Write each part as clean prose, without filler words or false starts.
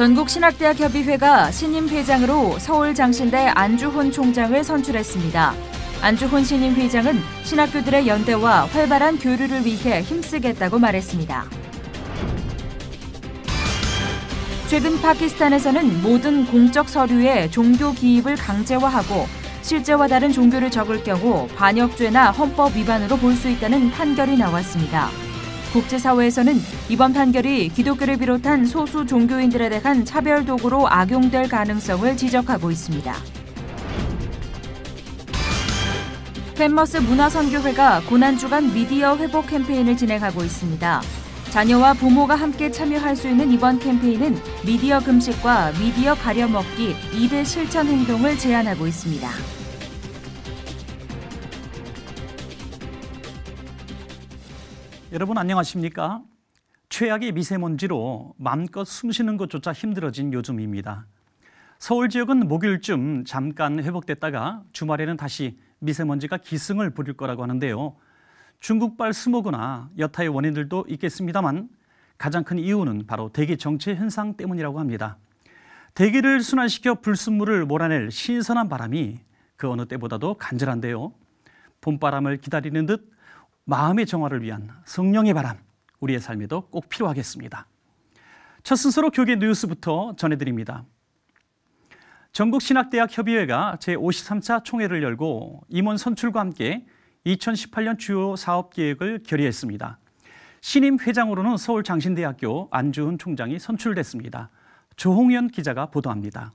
전국신학대학협의회가 신임 회장으로 서울장신대 안주훈 총장을 선출했습니다. 안주훈 신임 회장은 신학교들의 연대와 활발한 교류를 위해 힘쓰겠다고 말했습니다. 최근 파키스탄에서는 모든 공적 서류에 종교 기입을 강제화하고 실제와 다른 종교를 적을 경우 반역죄나 헌법 위반으로 볼 수 있다는 판결이 나왔습니다. 국제사회에서는 이번 판결이 기독교를 비롯한 소수 종교인들에 대한 차별 도구로 악용될 가능성을 지적하고 있습니다. 펜머스 문화선교회가 고난주간 미디어 회복 캠페인을 진행하고 있습니다. 자녀와 부모가 함께 참여할 수 있는 이번 캠페인은 미디어 금식과 미디어 가려먹기 2대 실천 행동을 제안하고 있습니다. 여러분 안녕하십니까? 최악의 미세먼지로 마음껏 숨쉬는 것조차 힘들어진 요즘입니다. 서울 지역은 목요일쯤 잠깐 회복됐다가 주말에는 다시 미세먼지가 기승을 부릴 거라고 하는데요. 중국발 스모그나 여타의 원인들도 있겠습니다만 가장 큰 이유는 바로 대기 정체 현상 때문이라고 합니다. 대기를 순환시켜 불순물을 몰아낼 신선한 바람이 그 어느 때보다도 간절한데요. 봄바람을 기다리는 듯 마음의 정화를 위한 성령의 바람, 우리의 삶에도 꼭 필요하겠습니다. 첫 순서로 교계 뉴스부터 전해드립니다. 전국신학대학협의회가 제53차 총회를 열고 임원 선출과 함께 2018년 주요 사업계획을 결의했습니다. 신임 회장으로는 서울장신대학교 안주훈 총장이 선출됐습니다. 조홍현 기자가 보도합니다.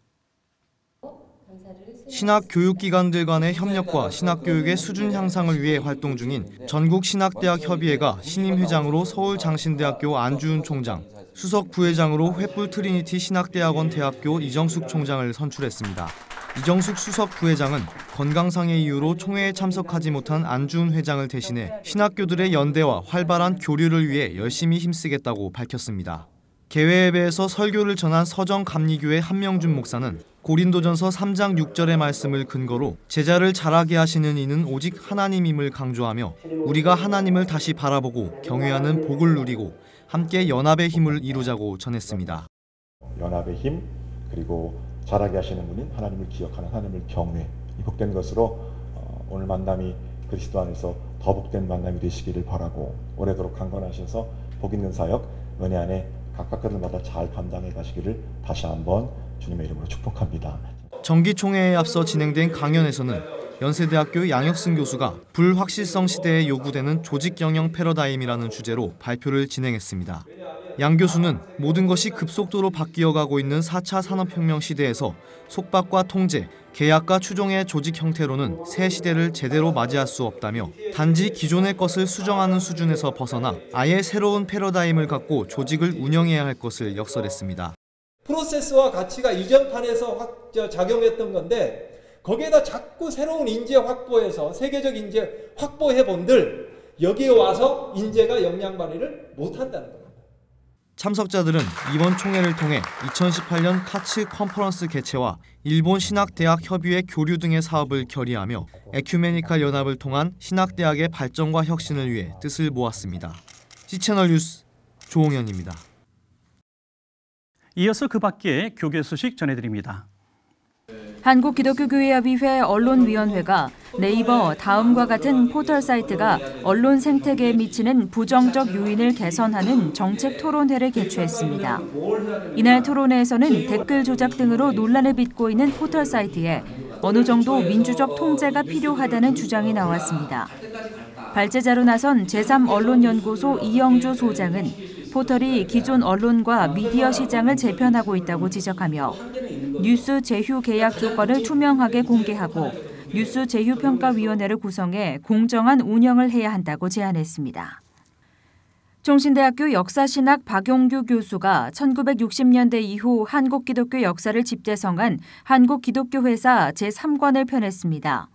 신학교육기관들 간의 협력과 신학교육의 수준 향상을 위해 활동 중인 전국신학대학협의회가 신임 회장으로 서울장신대학교 안주훈 총장, 수석 부회장으로 횃불 트리니티 신학대학원 대학교 이정숙 총장을 선출했습니다. 이정숙 수석 부회장은 건강상의 이유로 총회에 참석하지 못한 안주훈 회장을 대신해 신학교들의 연대와 활발한 교류를 위해 열심히 힘쓰겠다고 밝혔습니다. 개회예배에서 설교를 전한 서정감리교회 한명준 목사는 고린도전서 3장 6절의 말씀을 근거로 제자를 자라게 하시는 이는 오직 하나님임을 강조하며 우리가 하나님을 다시 바라보고 경외하는 복을 누리고 함께 연합의 힘을 이루자고 전했습니다. 연합의 힘, 그리고 자라게 하시는 분인 하나님을 기억하는 하나님을 경외, 이 복된 것으로 오늘 만남이 그리스도 안에서 더 복된 만남이 되시기를 바라고 오래도록 강건하셔서 복 있는 사역, 은혜 안에 각각 그들마다 잘 감당해 가시기를 다시 한번 주님의 이름으로 축복합니다. 정기총회에 앞서 진행된 강연에서는 연세대학교 양혁승 교수가 불확실성 시대에 요구되는 조직경영 패러다임이라는 주제로 발표를 진행했습니다. 양 교수는 모든 것이 급속도로 바뀌어가고 있는 4차 산업혁명 시대에서 속박과 통제, 계약과 추종의 조직 형태로는 새 시대를 제대로 맞이할 수 없다며 단지 기존의 것을 수정하는 수준에서 벗어나 아예 새로운 패러다임을 갖고 조직을 운영해야 할 것을 역설했습니다. 프로세스와 가치가 이전판에서 작용했던 건데 거기에다 자꾸 새로운 인재 확보해서 세계적 인재 확보해본들 여기에 와서 인재가 역량 발휘를 못한다는 겁니다. 참석자들은 이번 총회를 통해 2018년 카츠 컨퍼런스 개최와 일본 신학대학협의회 교류 등의 사업을 결의하며 에큐메니칼 연합을 통한 신학대학의 발전과 혁신을 위해 뜻을 모았습니다. C채널 뉴스 조홍현입니다. 이어서 그 밖에 교계 소식 전해드립니다. 한국기독교교회협의회 언론위원회가 네이버 다음과 같은 포털 사이트가 언론 생태계에 미치는 부정적 요인을 개선하는 정책 토론회를 개최했습니다. 이날 토론회에서는 댓글 조작 등으로 논란을 빚고 있는 포털 사이트에 어느 정도 민주적 통제가 필요하다는 주장이 나왔습니다. 발제자로 나선 제3언론연구소 이영주 소장은 포털이 기존 언론과 미디어 시장을 재편하고 있다고 지적하며 뉴스 제휴 계약 조건을 투명하게 공개하고 뉴스 제휴평가위원회를 구성해 공정한 운영을 해야 한다고 제안했습니다. 총신대학교 역사신학 박용규 교수가 1960년대 이후 한국기독교 역사를 집대성한 한국기독교회사 제3권을 펴냈습니다.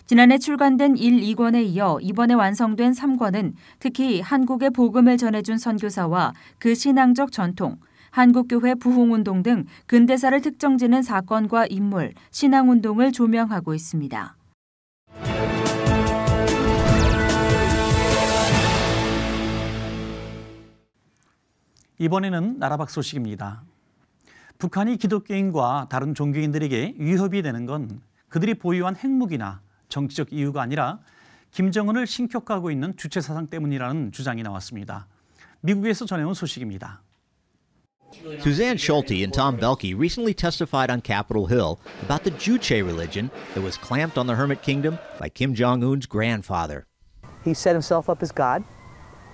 지난해 출간된 1, 2권에 이어 이번에 완성된 3권은 특히 한국의 복음을 전해준 선교사와 그 신앙적 전통, 한국교회 부흥운동 등 근대사를 특정지는 사건과 인물, 신앙운동을 조명하고 있습니다. 이번에는 나라밖 소식입니다. 북한이 기독교인과 다른 종교인들에게 위협이 되는 건 그들이 보유한 핵무기나 정치적 이유가 아니라 김정은을 신격화하고 있는 주체 사상 때문이라는 주장이 나왔습니다. 미국에서 전해온 소식입니다. Suzanne Schulte and Tom Belke recently testified on Capitol Hill about the Juche religion that was clamped on the Hermit Kingdom by Kim Jong-un's grandfather. He set himself up as God.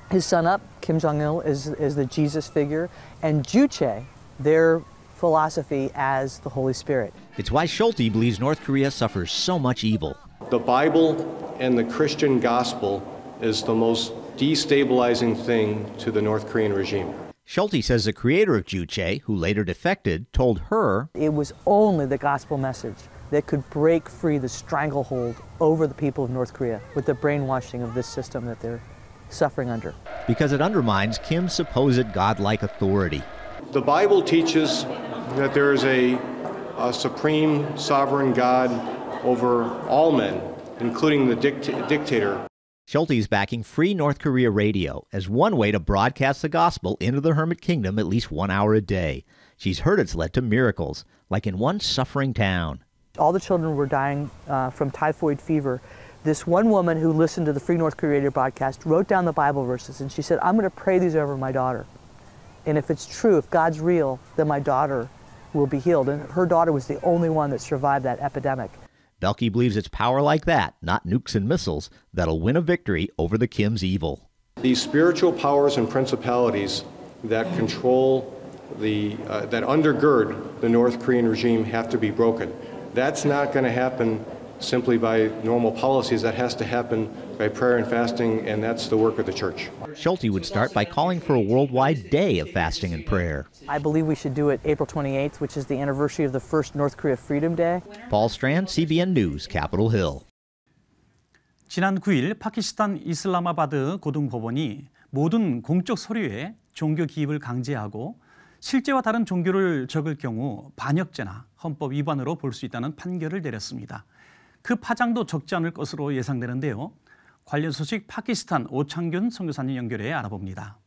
His son up, Kim Jong-il, is the Jesus figure, and Juche, their philosophy as the Holy Spirit. It's why Schulte believes North Korea suffers so much evil. The Bible and the Christian gospel is the most destabilizing thing to the North Korean regime. Schulte says the creator of Juche, who later defected, told her It was only the gospel message that could break free the stranglehold over the people of North Korea with the brainwashing of this system that they're suffering under. because it undermines Kim's supposed godlike authority. The Bible teaches that there is a supreme sovereign God over all men, including the dictator. Schulte's backing Free North Korea Radio as one way to broadcast the gospel into the Hermit Kingdom at least 1 hour a day. She's heard it's led to miracles, like in one suffering town. All the children were dying from typhoid fever. This one woman who listened to the Free North Korea Radio broadcast wrote down the Bible verses, and she said, I'm going to pray these over my daughter. And if it's true, if God's real, then my daughter will be healed. And her daughter was the only one that survived that epidemic. Belke believes it's power like that, not nukes and missiles, that'll win a victory over the Kim's evil. These spiritual powers and principalities that control that undergird the North Korean regime have to be broken. That's not going to happen simply by normal policies. That has to happen by prayer and fasting, and that's the work of the church. Schulte would start by calling for a worldwide day of fasting and prayer. I believe we should do it April 28th, which is the anniversary of the first North Korea Freedom Day. Paul Strand, CBN News, Capitol Hill. 지난 9일 파키스탄 이슬라마바드 고등법원이 모든 공적 서류에 종교 기입을 강제하고 실제와 다른 종교를 적을 경우 반역죄나 헌법 위반으로 볼 수 있다는 판결을 내렸습니다. 그 파장도 적지 않을 것으로 예상되는데요. 관련 소식 파키스탄 오창균 선교사님 연결해 알아봅니다.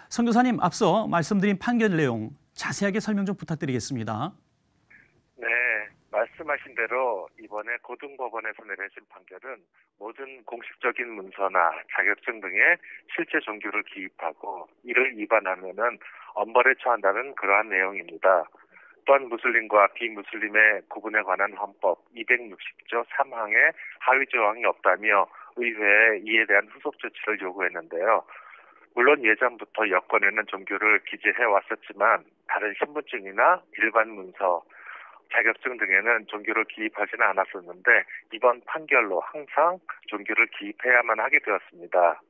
선교사님, 앞서 말씀드린 판결 내용 자세하게 설명 좀 부탁드리겠습니다. 네, 말씀하신 대로 이번에 고등법원에서 내려진 판결은 모든 공식적인 문서나 자격증 등에 실제 종교를 기입하고 이를 위반하면은 엄벌에 처한다는 그러한 내용입니다. 또한 무슬림과 비무슬림의 구분에 관한 헌법 260조 3항에 하위 조항이 없다며 의회에 이에 대한 후속 조치를 요구했는데요. 물론 예전부터 여권에는 종교를 기재해 왔었지만 다른 신분증이나 일반 문서, 자격증 등에는 종교를 기입하지는 않았었는데 이번 판결로 항상 종교를 기입해야만 하게 되었습니다.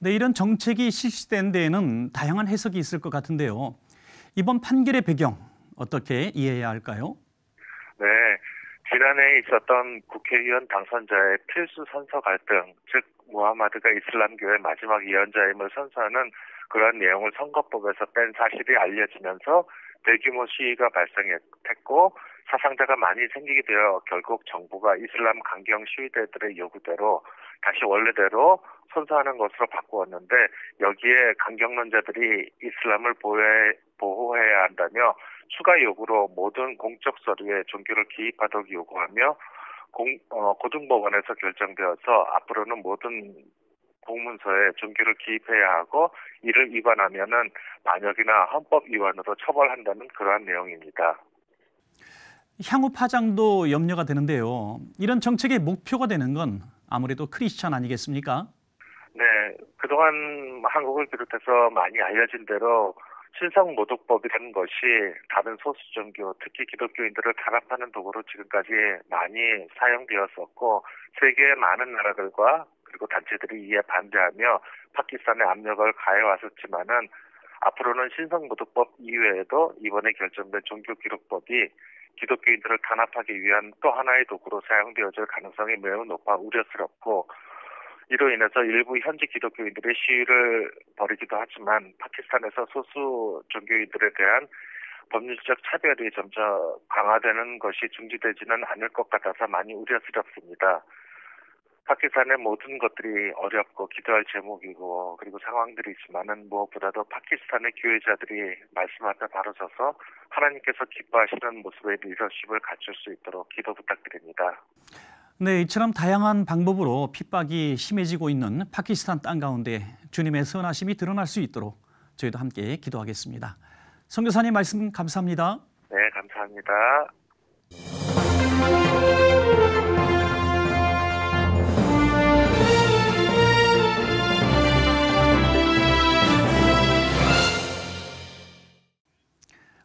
네, 이런 정책이 실시된 데에는 다양한 해석이 있을 것 같은데요. 이번 판결의 배경 어떻게 이해해야 할까요? 네, 지난해 있었던 국회의원 당선자의 필수 선서 갈등, 즉 무하마드가 이슬람교의 마지막 예언자임을 선서하는 그런 내용을 선거법에서 뺀 사실이 알려지면서 대규모 시위가 발생했고 사상자가 많이 생기게 되어 결국 정부가 이슬람 강경 시위대들의 요구대로 다시 원래대로 선서하는 것으로 바꾸었는데 여기에 강경론자들이 이슬람을 보호해야 한다며 추가 요구로 모든 공적 서류에 종교를 기입하도록 요구하며 고등법원에서 결정되어서 앞으로는 모든 공문서에 종교를 기입해야 하고 이를 위반하면은 반역이나 헌법 위반으로 처벌한다는 그러한 내용입니다. 향후 파장도 염려가 되는데요. 이런 정책의 목표가 되는 건 아무래도 크리스천 아니겠습니까? 네, 그동안 한국을 비롯해서 많이 알려진 대로 신성모독법이라는 것이 다른 소수 종교, 특히 기독교인들을 탄압하는 도구로 지금까지 많이 사용되었었고 세계의 많은 나라들과 그리고 단체들이 이에 반대하며 파키스탄에 압력을 가해왔었지만은 앞으로는 신성모독법 이외에도 이번에 결정된 종교기록법이 기독교인들을 탄압하기 위한 또 하나의 도구로 사용되어질 가능성이 매우 높아 우려스럽고 이로 인해서 일부 현지 기독교인들의 시위를 벌이기도 하지만 파키스탄에서 소수 종교인들에 대한 법률적 차별이 점점 강화되는 것이 중지되지는 않을 것 같아서 많이 우려스럽습니다. 파키스탄의 모든 것들이 어렵고 기도할 제목이고 그리고 상황들이 있지만은 무엇보다도 파키스탄의 교회자들이 말씀 앞에 바로 서서 하나님께서 기뻐하시는 모습의 리더십을 갖출 수 있도록 기도 부탁드립니다. 네, 이처럼 다양한 방법으로 핍박이 심해지고 있는 파키스탄 땅 가운데 주님의 선하심이 드러날 수 있도록 저희도 함께 기도하겠습니다. 선교사님 말씀 감사합니다. 네, 감사합니다.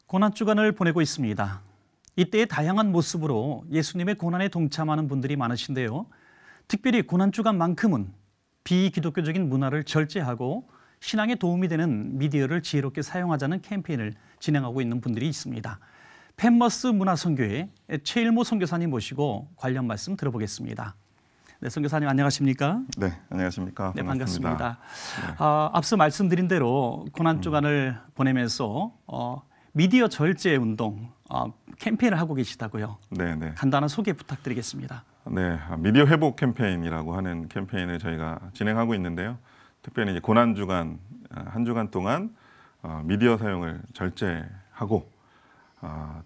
고난주간을 보내고 있습니다. 이때의 다양한 모습으로 예수님의 고난에 동참하는 분들이 많으신데요. 특별히 고난주간만큼은 비기독교적인 문화를 절제하고 신앙에 도움이 되는 미디어를 지혜롭게 사용하자는 캠페인을 진행하고 있는 분들이 있습니다. 펜머스 문화선교회 최일모 선교사님 모시고 관련 말씀 들어보겠습니다. 네, 선교사님 안녕하십니까? 네, 안녕하십니까? 네, 반갑습니다. 반갑습니다. 앞서 말씀드린 대로 고난주간을 보내면서 미디어 절제 운동 캠페인을 하고 계시다고요. 네, 네. 간단한 소개 부탁드리겠습니다. 네, 미디어 회복 캠페인이라고 하는 캠페인을 저희가 진행하고 있는데요. 특별히 이제 고난주간 한 주간 동안 미디어 사용을 절제하고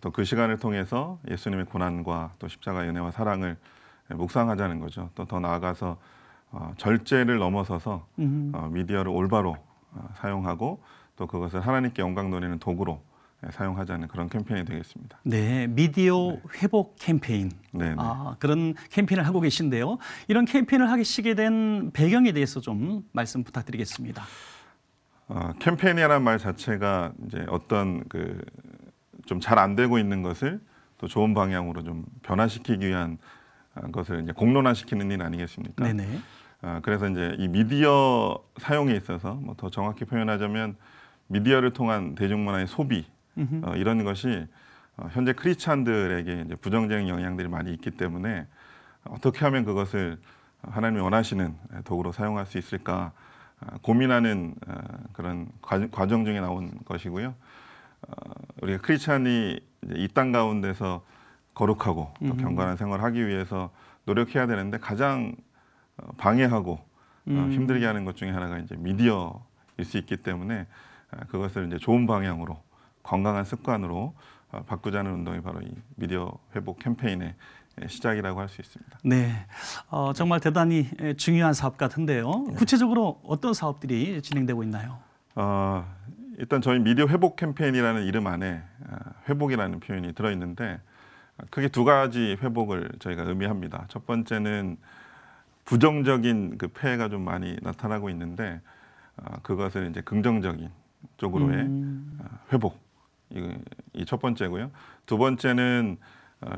또 그 시간을 통해서 예수님의 고난과 또 십자가의 은혜와 사랑을 묵상하자는 거죠. 또 더 나아가서 절제를 넘어서서 미디어를 올바로 사용하고 또 그것을 하나님께 영광 돌리는 도구로 사용하자는 그런 캠페인이 되겠습니다. 네, 미디어 회복 캠페인. 네, 네. 그런 캠페인을 하고 계신데요. 이런 캠페인을 하시게 된 배경에 대해서 좀 말씀 부탁드리겠습니다. 캠페인이라는 말 자체가 이제 어떤 좀 잘 안 되고 있는 것을 또 좋은 방향으로 좀 변화시키기 위한 것을 이제 공론화시키는 일 아니겠습니까? 네네. 그래서 이제 이 미디어 사용에 있어서 뭐 더 정확히 표현하자면 미디어를 통한 대중문화의 소비 이런 것이 현재 크리스찬들에게 이제 부정적인 영향들이 많이 있기 때문에 어떻게 하면 그것을 하나님이 원하시는 도구로 사용할 수 있을까 고민하는 그런 과정 중에 나온 것이고요. 우리가 크리스찬이 이 땅 가운데서 거룩하고 또 경건한 생활을 하기 위해서 노력해야 되는데 가장 방해하고 힘들게 하는 것 중에 하나가 이제 미디어일 수 있기 때문에 그것을 이제 좋은 방향으로 건강한 습관으로 바꾸자는 운동이 바로 이 미디어 회복 캠페인의 시작이라고 할 수 있습니다. 네, 정말 대단히 중요한 사업 같은데요. 구체적으로 어떤 사업들이 진행되고 있나요? 일단 저희 미디어 회복 캠페인이라는 이름 안에 회복이라는 표현이 들어있는데 크게 두 가지 회복을 저희가 의미합니다. 첫 번째는 부정적인 그 폐해가 좀 많이 나타나고 있는데 그것을 이제 긍정적인 쪽으로의 회복 이 첫 번째고요. 두 번째는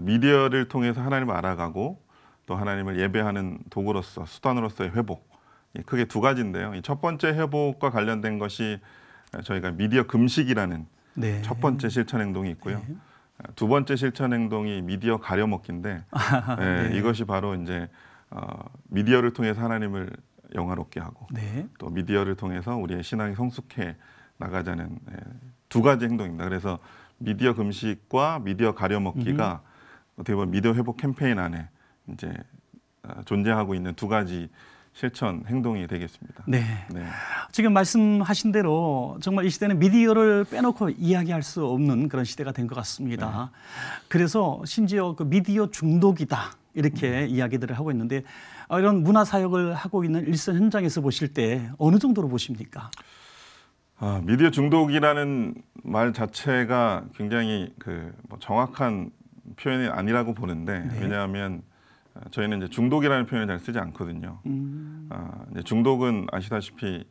미디어를 통해서 하나님을 알아가고 또 하나님을 예배하는 도구로서 수단으로서의 회복 크게 두 가지인데요. 이 첫 번째 회복과 관련된 것이 저희가 미디어 금식이라는 네. 첫 번째 실천 행동이 있고요. 네. 두 번째 실천 행동이 미디어 가려먹기인데 네. 이것이 바로 이제 미디어를 통해서 하나님을 영화롭게 하고 네. 또 미디어를 통해서 우리의 신앙이 성숙해 나가자는 두 가지 행동입니다. 그래서 미디어 금식과 미디어 가려먹기가 어떻게 보면 미디어 회복 캠페인 안에 이제 존재하고 있는 두 가지 실천 행동이 되겠습니다. 네. 네. 지금 말씀하신 대로 정말 이 시대는 미디어를 빼놓고 이야기할 수 없는 그런 시대가 된 것 같습니다. 네. 그래서 심지어 그 미디어 중독이다 이렇게 이야기들을 하고 있는데 이런 문화 사역을 하고 있는 일선 현장에서 보실 때 어느 정도로 보십니까? 미디어 중독이라는 말 자체가 굉장히 뭐 정확한 표현이 아니라고 보는데 네. 왜냐하면 저희는 이제 중독이라는 표현을 잘 쓰지 않거든요. 이제 중독은 아시다시피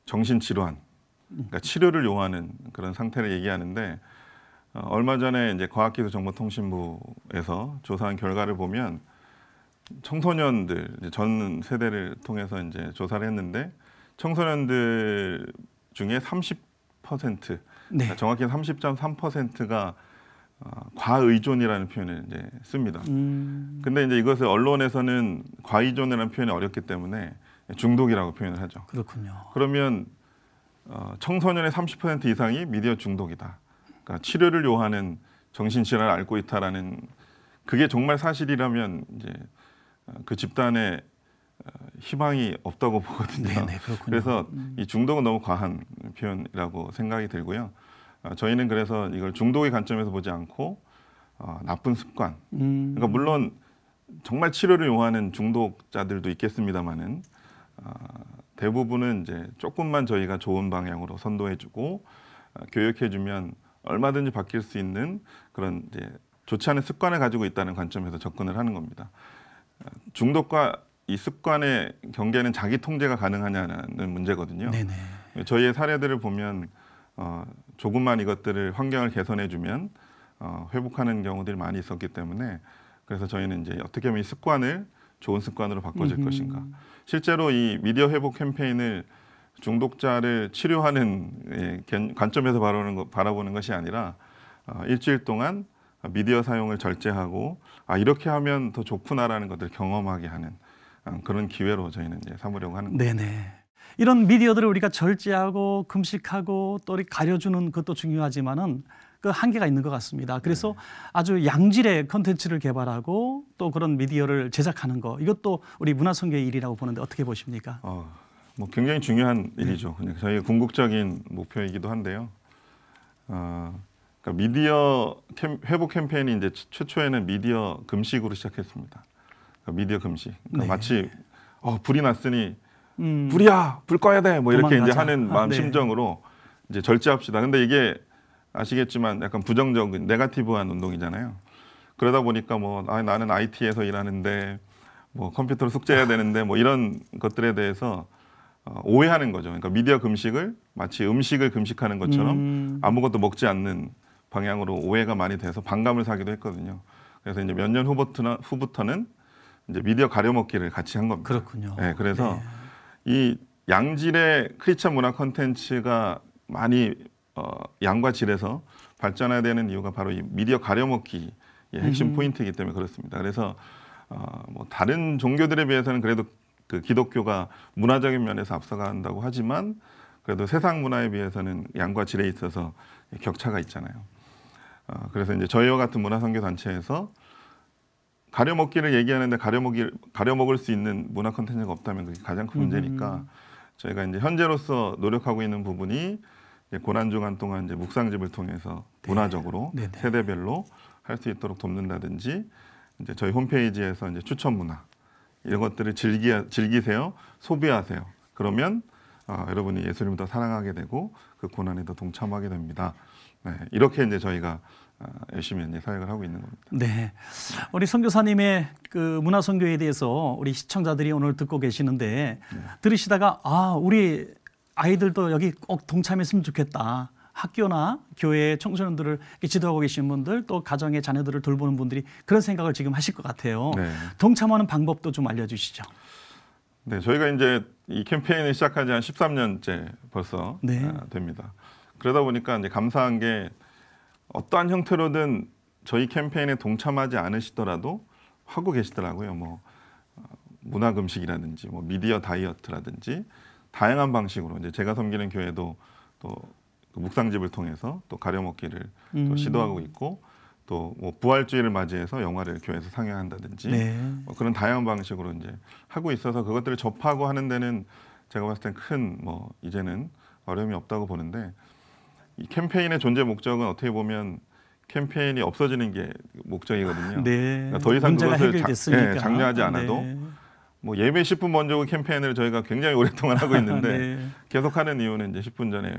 정신질환, 그러니까 치료를 요하는 그런 상태를 얘기하는데 얼마 전에 이제 과학기술정보통신부에서 조사한 결과를 보면 청소년들 이제 전 세대를 통해서 이제 조사를 했는데 청소년들 중에 30%, 네. 정확히 30.3%가 과의존이라는 표현을 이제 씁니다. 근데 이제 이것을 언론에서는 과의존이라는 표현이 어렵기 때문에 중독이라고 표현을 하죠. 그렇군요. 그러면 청소년의 30% 이상이 미디어 중독이다. 그러니까 치료를 요하는 정신질환을 앓고 있다라는 그게 정말 사실이라면 이제 그 집단의 희망이 없다고 보거든요. 네네, 그렇군요. 그래서 이 중독은 너무 과한 표현이라고 생각이 들고요. 저희는 그래서 이걸 중독의 관점에서 보지 않고 나쁜 습관. 그러니까 물론 정말 치료를 요하는 중독자들도 있겠습니다만은 대부분은 이제 조금만 저희가 좋은 방향으로 선도해주고 교육해주면 얼마든지 바뀔 수 있는 그런 이제 좋지 않은 습관을 가지고 있다는 관점에서 접근을 하는 겁니다. 중독과 이 습관의 경계는 자기 통제가 가능하냐는 문제거든요. 네네. 저희의 사례들을 보면 조금만 이것들을 환경을 개선해주면 회복하는 경우들이 많이 있었기 때문에 그래서 저희는 이제 어떻게 하면 이 습관을 좋은 습관으로 바꿔줄 것인가. 실제로 이 미디어 회복 캠페인을 중독자를 치료하는 관점에서 바라보는 것이 아니라 일주일 동안 미디어 사용을 절제하고 이렇게 하면 더 좋구나라는 것들을 경험하게 하는 그런 기회로 저희는 이제 삼으려고 하는 겁니다. 네네. 이런 미디어들을 우리가 절제하고 금식하고 또 가려주는 것도 중요하지만은 그 한계가 있는 것 같습니다. 그래서 아주 양질의 컨텐츠를 개발하고 또 그런 미디어를 제작하는 거 이것도 우리 문화선교의 일이라고 보는데 어떻게 보십니까? 뭐 굉장히 중요한 일이죠. 그냥 저희의 궁극적인 목표이기도 한데요. 그러니까 미디어 회복 캠페인이 이제 최초에는 미디어 금식으로 시작했습니다. 그러니까 미디어 금식. 그러니까 마치 불이 났으니 불이야, 불 꺼야 돼, 뭐 이렇게 이제 하는 마음 심정으로 이제 절제합시다. 근데 이게 아시겠지만 약간 부정적인 네거티브한 운동이잖아요. 그러다 보니까 뭐 나는 IT에서 일하는데 뭐 컴퓨터로 숙제해야 되는데 뭐 이런 것들에 대해서 오해하는 거죠. 그러니까 미디어 금식을 마치 음식을 금식하는 것처럼 아무것도 먹지 않는 방향으로 오해가 많이 돼서 반감을 사기도 했거든요. 그래서 이제 몇 년 후부터는 이제 미디어 가려먹기를 같이 한 겁니다. 그렇군요. 네, 그래서 이 양질의 크리스천 문화 콘텐츠가 많이 양과 질에서 발전해야 되는 이유가 바로 이 미디어 가려먹기의 핵심 포인트이기 때문에 그렇습니다. 그래서 뭐 다른 종교들에 비해서는 그래도 그 기독교가 문화적인 면에서 앞서간다고 하지만 그래도 세상 문화에 비해서는 양과 질에 있어서 격차가 있잖아요. 그래서 이제 저희와 같은 문화선교 단체에서 가려먹기를 얘기하는데 가려먹을 수 있는 문화 콘텐츠가 없다면 그게 가장 큰 문제니까 저희가 이제 현재로서 노력하고 있는 부분이 고난주간 동안 이제 묵상집을 통해서 문화적으로 세대별로 할 수 있도록 돕는다든지 이제 저희 홈페이지에서 이제 추천 문화 이런 것들을 즐기세요, 소비하세요. 그러면 여러분이 예수님을 더 사랑하게 되고 그 고난에 더 동참하게 됩니다. 네, 이렇게 이제 저희가 열심히 이제 사역을 하고 있는 겁니다. 네, 우리 선교사님의 그 문화 선교에 대해서 우리 시청자들이 오늘 듣고 계시는데 들으시다가 우리 아이들도 여기 꼭 동참했으면 좋겠다. 학교나 교회 청소년들을 지도하고 계신 분들 또 가정의 자녀들을 돌보는 분들이 그런 생각을 지금 하실 것 같아요. 동참하는 방법도 좀 알려주시죠. 네, 저희가 이제 이 캠페인을 시작한 지 한 13년째 벌써 됩니다. 그러다 보니까 이제 감사한 게 어떠한 형태로든 저희 캠페인에 동참하지 않으시더라도 하고 계시더라고요. 뭐 문화 금식이라든지 뭐 미디어 다이어트라든지 다양한 방식으로 이제 제가 섬기는 교회도 또 묵상집을 통해서 또 가려먹기를 또 시도하고 있고 또 뭐 부활주의를 맞이해서 영화를 교회에서 상영한다든지 뭐 그런 다양한 방식으로 이제 하고 있어서 그것들을 접하고 하는 데는 제가 봤을 땐 큰 뭐 이제는 어려움이 없다고 보는데 이 캠페인의 존재 목적은 어떻게 보면 캠페인이 없어지는 게 목적이거든요. 그러니까 더 이상 그것을 장려하지 않아도 뭐 예배 10분 먼저 그 캠페인을 저희가 굉장히 오랫동안 하고 있는데 계속하는 이유는 이제 10분 전에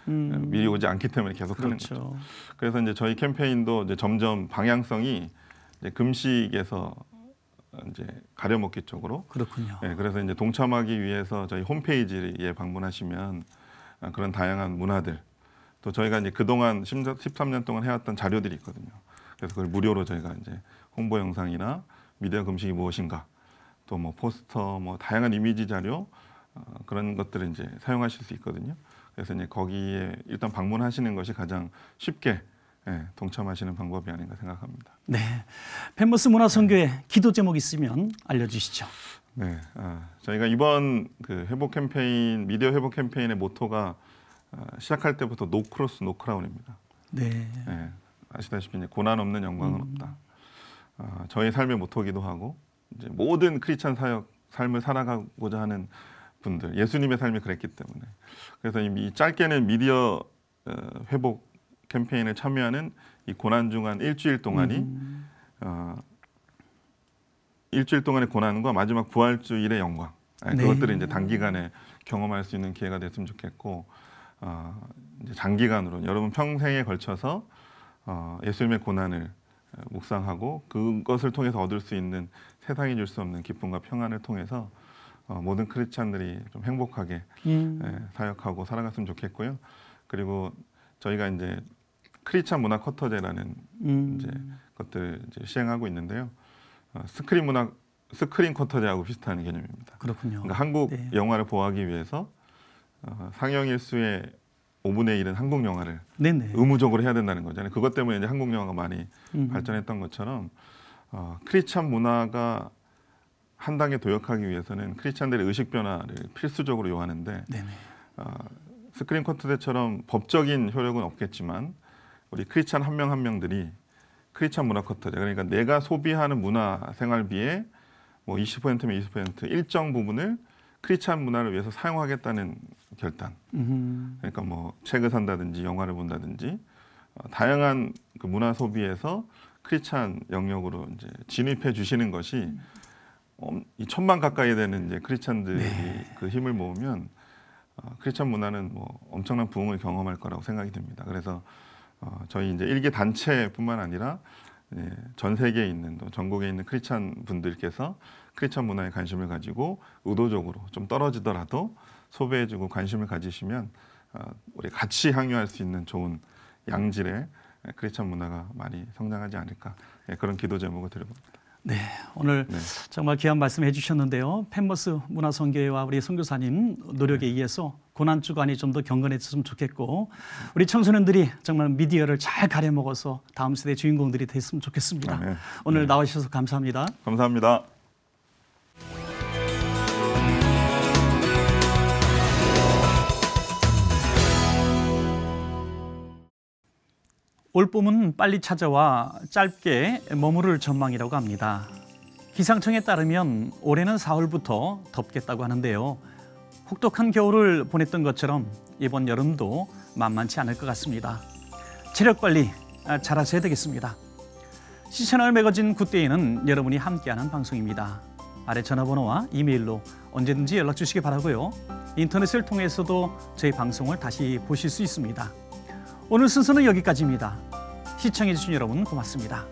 미리 오지 않기 때문에 계속하는 거죠. 그래서 이제 저희 캠페인도 이제 점점 방향성이 이제 금식에서 이제 가려먹기 쪽으로. 그렇군요. 네, 그래서 이제 동참하기 위해서 저희 홈페이지에 방문하시면 그런 다양한 문화들 또 저희가 이제 그동안 13년 동안 해왔던 자료들이 있거든요. 그래서 그걸 무료로 저희가 이제 홍보 영상이나 미디어 금식이 무엇인가 또 뭐 포스터 뭐 다양한 이미지 자료 그런 것들을 이제 사용하실 수 있거든요. 그래서 이제 거기에 일단 방문하시는 것이 가장 쉽게 동참하시는 방법이 아닌가 생각합니다. 네, 펜머스 문화선교회 기도 제목 있으면 알려주시죠. 네, 저희가 이번 그 회복 캠페인 미디어 회복 캠페인의 모토가 시작할 때부터 노 크로스 노 크라운입니다. 네, 아시다시피 이제 고난 없는 영광은 없다. 저희 삶의 모토기도 하고 이제 모든 크리스찬 사역 삶을 살아가고자 하는 분들, 예수님의 삶이 그랬기 때문에. 그래서 이 짧게는 미디어 회복 캠페인에 참여하는 이 고난 중한 일주일 동안이 일주일 동안의 고난과 마지막 부활주일의 영광, 그것들을 이제 단기간에 경험할 수 있는 기회가 됐으면 좋겠고, 이제 장기간으로 여러분 평생에 걸쳐서 예수님의 고난을 묵상하고 그것을 통해서 얻을 수 있는 세상이 줄 수 없는 기쁨과 평안을 통해서 모든 크리스찬들이 좀 행복하게 사역하고 살아갔으면 좋겠고요. 그리고 저희가 이제 크리스찬 문화 쿼터제라는 이제 것들 이제 시행하고 있는데요. 스크린 쿼터제하고 비슷한 개념입니다. 그렇군요. 그러니까 한국 영화를 보호하기 위해서 상영 일수의 5분의 1은 한국 영화를 의무적으로 해야 된다는 거잖아요. 그것 때문에 이제 한국 영화가 많이 발전했던 것처럼 크리스찬 문화가 한 단계 도약하기 위해서는 크리스찬들의 의식 변화를 필수적으로 요하는데 스크린 쿼터제처럼 법적인 효력은 없겠지만 우리 크리스찬 한 명 한 명들이 크리스찬 문화 쿼터제, 그러니까 내가 소비하는 문화 생활비의 뭐 20%면 20% 일정 부분을 크리스찬 문화를 위해서 사용하겠다는 결단. 그러니까 뭐 책을 산다든지 영화를 본다든지 다양한 그 문화 소비에서 크리스찬 영역으로 이제 진입해 주시는 것이 이 1000만 가까이 되는 이제 크리스찬들이 그 힘을 모으면 크리스찬 문화는 뭐 엄청난 부흥을 경험할 거라고 생각이 듭니다. 그래서 저희 이제 일개 단체뿐만 아니라 전 세계에 있는 또 전국에 있는 크리스찬 분들께서 크리스찬 문화에 관심을 가지고 의도적으로 좀 떨어지더라도 소비해주고 관심을 가지시면 우리 같이 향유할 수 있는 좋은 양질의 크리스찬 문화가 많이 성장하지 않을까, 그런 기도 제목을 드려봅니다. 네, 오늘 정말 귀한 말씀 해주셨는데요. 펜머스 문화선교회와 우리 선교사님 노력에 의해서 고난 주간이 좀 더 경건해졌으면 좋겠고, 우리 청소년들이 정말 미디어를 잘 가려먹어서 다음 세대 주인공들이 됐으면 좋겠습니다. 오늘 나와주셔서 감사합니다. 감사합니다. 올봄은 빨리 찾아와 짧게 머무를 전망이라고 합니다. 기상청에 따르면 올해는 4월부터 덥겠다고 하는데요. 혹독한 겨울을 보냈던 것처럼 이번 여름도 만만치 않을 것 같습니다. 체력 관리 잘하셔야 되겠습니다. 시채널 매거진 굿데이는 여러분이 함께하는 방송입니다. 아래 전화번호와 이메일로 언제든지 연락 주시기 바라고요. 인터넷을 통해서도 저희 방송을 다시 보실 수 있습니다. 오늘 순서는 여기까지입니다. 시청해주신 여러분 고맙습니다.